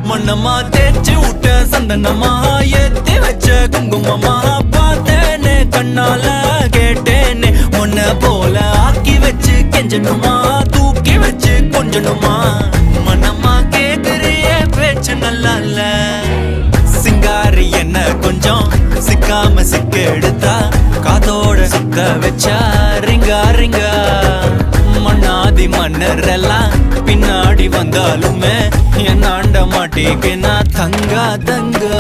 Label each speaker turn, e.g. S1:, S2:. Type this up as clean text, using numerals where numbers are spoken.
S1: மண்ணம்மா தேய்ச்சி விட்ட சந்தனமா ஏத்தி வச்ச குங்குமமா பார்த்தேனே கண்ணால கேட்டேனே உன்ன போல ஆக்கி வச்சு கெஞ்சணுமா தூக்கி வச்சு கொஞ்சணுமா மண்ணம்மா கேக்குறிய பேச்சு நல்லா இல்ல சிங்காரி என்ன கொஞ்சம் சிக்காம சிக்க எடுத்தா காதோட சுக்க வச்சா ரிங்கா ரிங்கா மண்ணாதி மன்னர் எல்லாம் பின்னாடி வந்தாலுமே என் ஆண்ட மாட்டேக்கு நான் தங்கா தங்கா